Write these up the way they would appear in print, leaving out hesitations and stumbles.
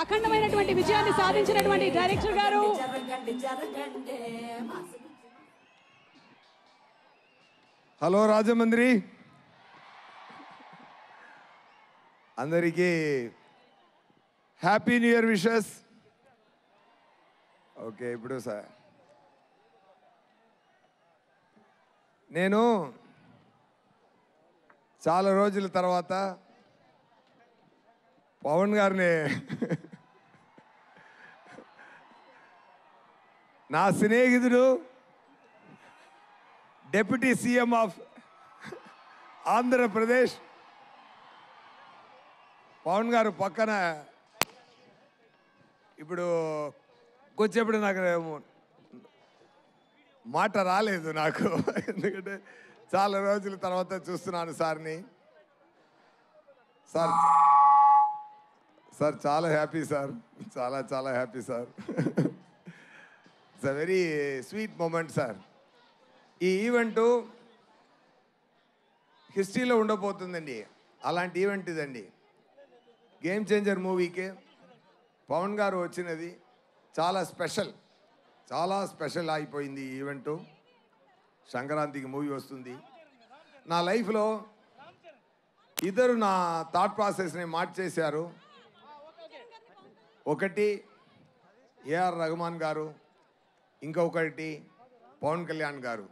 అఖండమైనటువంటి విజయాన్ని సాధించినటువంటి డైరెక్టర్ గారు హలో రాజమండ్రి అందరికీ happy new year wishes. Okay, ఇప్పుడు సార్ నేను చాలా రోజుల తర్వాత పవన్ గారిని నా స్నేహితుడు deputy CM of Andhra Pradesh Pawan గారు పక్కన ఇప్పుడు కొంచెప్పుడు నాకు మాట రాలేదు నాకు, ఎందుకంటే చాలా రోజుల తర్వాత చూస్తున్నాను సార్ని. సార్ సార్ చాలా హ్యాపీ సార్, చాలా చాలా happy sir. It's a very sweet moment sir. ఈ ఈవెంటు హిస్టరీలో ఉండబోతుందండి. అలాంటి ఈవెంట్ ఇదండి. గేమ్ చేంజర్ మూవీకి పవన్ గారు వచ్చినది చాలా స్పెషల్, చాలా స్పెషల్ అయిపోయింది ఈ ఈవెంటు. సంక్రాంతికి మూవీ వస్తుంది. నా లైఫ్లో ఇద్దరు నా థాట్ ప్రాసెస్ని మార్చేశారు. ఒకటి ఏఆర్ రెహమాన్ గారు, ఇంకొకటి పవన్ కళ్యాణ్ గారు.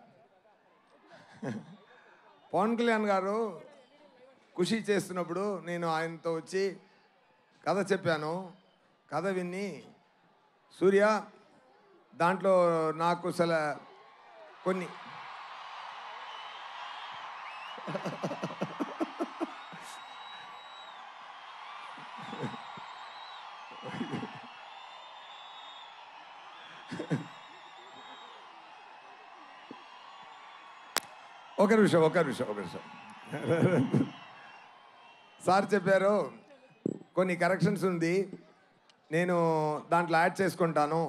పవన్ కళ్యాణ్ గారు ఖుషి చేస్తున్నప్పుడు నేను ఆయనతో వచ్చి కథ చెప్పాను. కథ విని సూర్య దాంట్లో నాకు కొన్ని ఒక నిమిషం సార్ చెప్పారు కొన్ని కరెక్షన్స్ ఉంది, నేను దాంట్లో యాడ్ చేసుకుంటాను,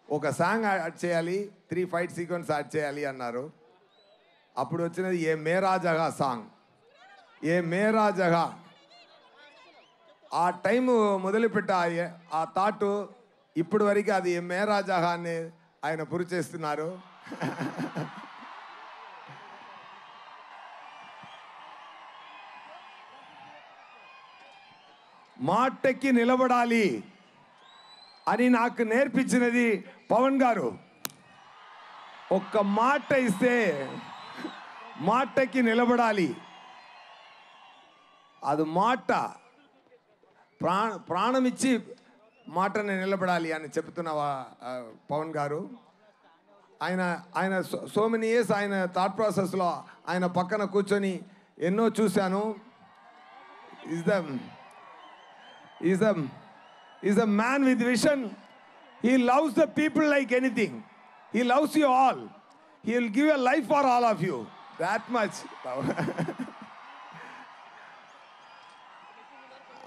ఒక సాంగ్ యాడ్ చేయాలి, 3 ఫైట్ సీక్వెన్స్ యాడ్ చేయాలి అన్నారు. అప్పుడు వచ్చినది ఏ మేరా జగా సాంగ్. ఏ మేరా జగా ఆ టైము మొదలుపెట్ట ఆ థాట్ ఇప్పటి వరకు అది ఏ మేరా జగా అని ఆయన పురి చేస్తున్నారు. మాటకి నిలబడాలి అని నాకు నేర్పించినది పవన్ గారు. ఒక్క మాట ఇస్తే మాటకి నిలబడాలి. అది మాట ప్రాణమిచ్చి మాటని నిలబడాలి అని చెప్తున్న పవన్ గారు. ఆయన సో మెనీ ఇయర్స్ ఆయన థాట్ ప్రాసెస్లో ఆయన పక్కన కూర్చొని ఎన్నో చూశాను. He's a man with vision. He loves the people like anything. He loves you all. He will give a life for all of you. That much.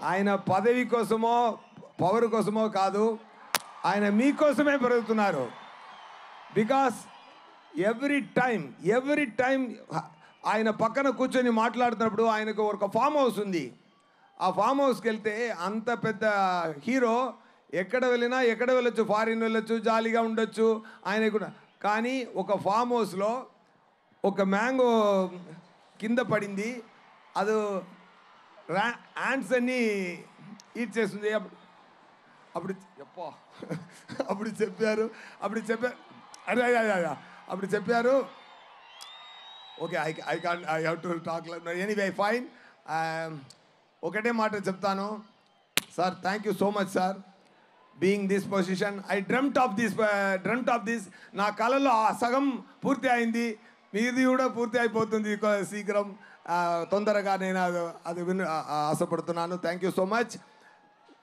ఆయన పదవి కోసమో పవర్ కోసమో కాదు, ఆయన మీకోసమే పెరుగుతున్నారు. బికాస్ ఎవ్రీ టైం ఆయన పక్కన కూర్చొని మాట్లాడుతున్నప్పుడు ఆయనకు ఒక ఫామ్ హౌస్ ఉంది. ఆ ఫామ్ హౌస్కి వెళ్తే అంత పెద్ద హీరో ఎక్కడ వెళ్ళొచ్చు, ఫారిన్ వెళ్ళొచ్చు, జాలీగా ఉండొచ్చు ఆయన కూడా. కానీ ఒక ఫామ్ హౌస్లో ఒక మ్యాంగో కింద పడింది, అది యాంట్స్ అన్నీ ఈట్ చేస్తుంది. అప్పుడు చెప్పారు okay, I have to talk anyway fine. ఒకటే మాట చెప్తాను sir, thank you so much sir being this position. I dreamt of this. నా కళలో ఆ సగం పూర్తి అయింది, మీది కూడా పూర్తి అయిపోతుంది శీఘ్రం, తొందరగా. నేను అది ఆశపడుతున్నాను. Thank you so much.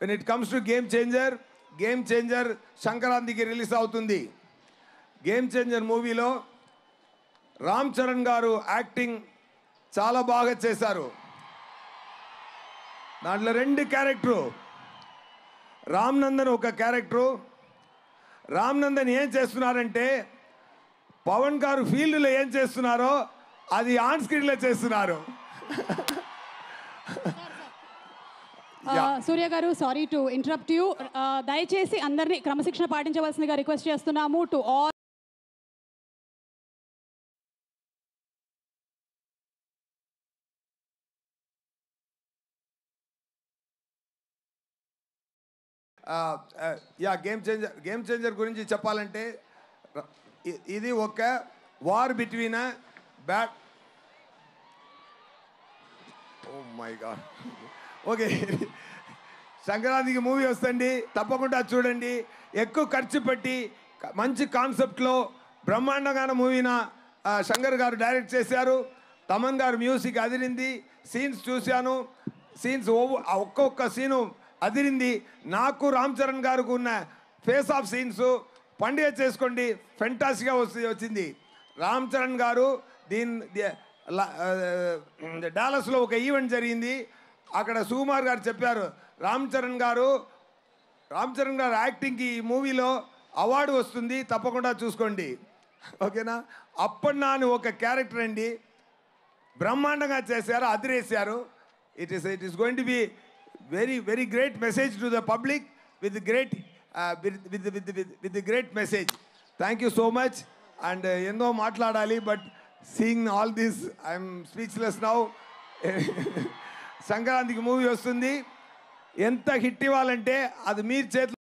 When it comes to game changer సంక్రాంతికి రిలీజ్ అవుతుంది. గేమ్ చేంజర్ మూవీలో రామ్ చరణ్ గారు యాక్టింగ్ చాలా బాగా చేశారు. దాంట్లో 2 క్యారెక్టరు. రామ్ నందన్ ఒక క్యారెక్టరు. రామ్ నందన్ ఏం చేస్తున్నారంటే పవన్ గారు ఫీల్డ్లో ఏం చేస్తున్నారో అది ఆన్ స్క్రీన్లో చేస్తున్నారు. సూర్య గారు, సారీ టు ఇంటరప్ట్ యూ. దయచేసి అందరినీ క్రమశిక్షణ పాటించవలసిందిగా రిక్వెస్ట్ చేస్తున్నాము. టు ఆల్ గేమ్ చేంజర్ గురించి చెప్పాలంటే ఇది ఒక war between bat. Oh my god. Okay, సంక్రాంతికి మూవీ వస్తుంది, తప్పకుండా చూడండి. ఎక్కువ ఖర్చు పెట్టి మంచి కాన్సెప్ట్లో బ్రహ్మాండంగా మూవీన శంకర్ గారు డైరెక్ట్ చేశారు. తమన్ గారు మ్యూజిక్ అదిరింది. సీన్స్ చూశాను, సీన్స్ ఒక్కొక్క సీను అదిరింది. నాకు రామ్ చరణ్ గారికి ఉన్న ఫేస్ ఆఫ్ సీన్స్ పండుగ చేసుకోండి, ఫెంటాస్టిక్గా వచ్చింది. రామ్ చరణ్ గారు డాలస్లో ఒక ఈవెంట్ జరిగింది. అక్కడ సుకుమార్ గారు చెప్పారు, రామ్ చరణ్ గారు యాక్టింగ్కి ఈ మూవీలో అవార్డు వస్తుంది, తప్పకుండా చూసుకోండి. ఓకేనా? అప్పన్నా అని ఒక క్యారెక్టర్ అండి, బ్రహ్మాండంగా చేశారు, అదిరేశారు. It is going to be very great message to the public with the great message. Thank you so much. And endo maatladali, but seeing all this I am speechless now. సంక్రాంతికి movie వస్తుంది, ఎంత hit ఇవ్వాలంటే అది మీరు చేతిలో.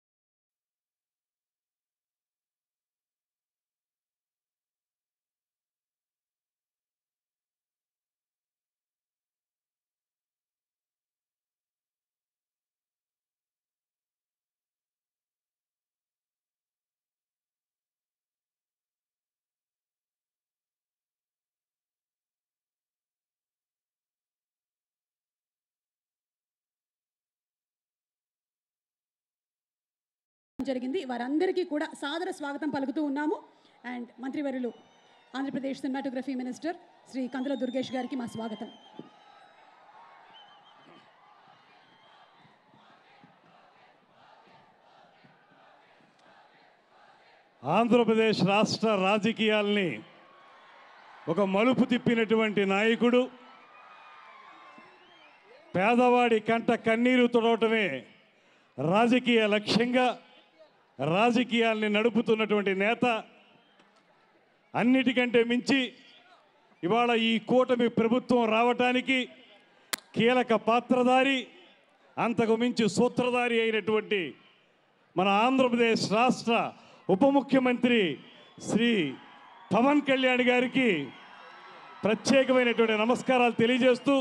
జరిగింది. వారందరికీ కూడా సాదర స్వాగతం పలుకుతూ ఉన్నాము. అండ్ మంత్రివర్యులు ఆంధ్రప్రదేశ్ సినిమాటోగ్రఫీ మినిస్టర్ శ్రీ కందుల దుర్గేష్ గారికి మా స్వాగతం. ఆంధ్రప్రదేశ్ రాష్ట్ర రాజకీయాల్ని ఒక మలుపు తిప్పినటువంటి నాయకుడు, పేదవాడి కంట కన్నీరు తుడవటమే రాజకీయ లక్ష్యంగా రాజకీయాల్ని నడుపుతున్నటువంటి నేత, అన్నిటికంటే మించి ఇవాళ ఈ కూటమి ప్రభుత్వం రావటానికి కీలక పాత్రధారి, అంతకు మించి సూత్రధారి అయినటువంటి మన ఆంధ్రప్రదేశ్ రాష్ట్ర ఉప ముఖ్యమంత్రి శ్రీ పవన్ కళ్యాణ్ గారికి ప్రత్యేకమైనటువంటి నమస్కారాలు తెలియజేస్తూ,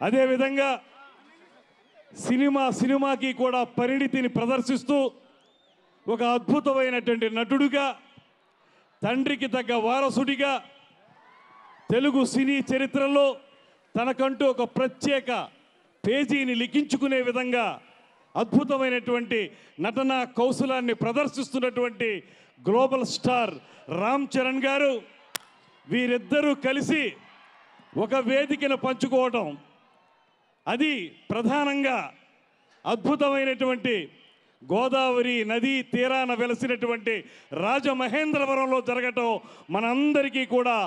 అదేవిధంగా సినిమాకి కూడా పరిణితిని ప్రదర్శిస్తూ ఒక అద్భుతమైనటువంటి నటుడుగా, తండ్రికి తగ్గ వారసుడిగా తెలుగు సినీ చరిత్రలో తనకంటూ ఒక ప్రత్యేక పేజీని లిఖించుకునే విధంగా అద్భుతమైనటువంటి నటనా కౌశలాన్ని ప్రదర్శిస్తున్నటువంటి గ్లోబల్ స్టార్ రామ్ చరణ్ గారు, వీరిద్దరూ కలిసి ఒక వేదికను పంచుకోవడం, అది ప్రధానంగా అద్భుతమైనటువంటి గోదావరి నదీ తీరాన వెలసినటువంటి రాజమహేంద్రవరంలో జరగటం మనందరికీ కూడా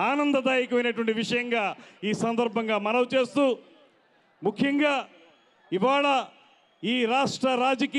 ఆనందదాయకమైనటువంటి విషయంగా ఈ సందర్భంగా మనవి చేస్తూ, ముఖ్యంగా ఇవాళ ఈ రాష్ట్ర రాజకీయ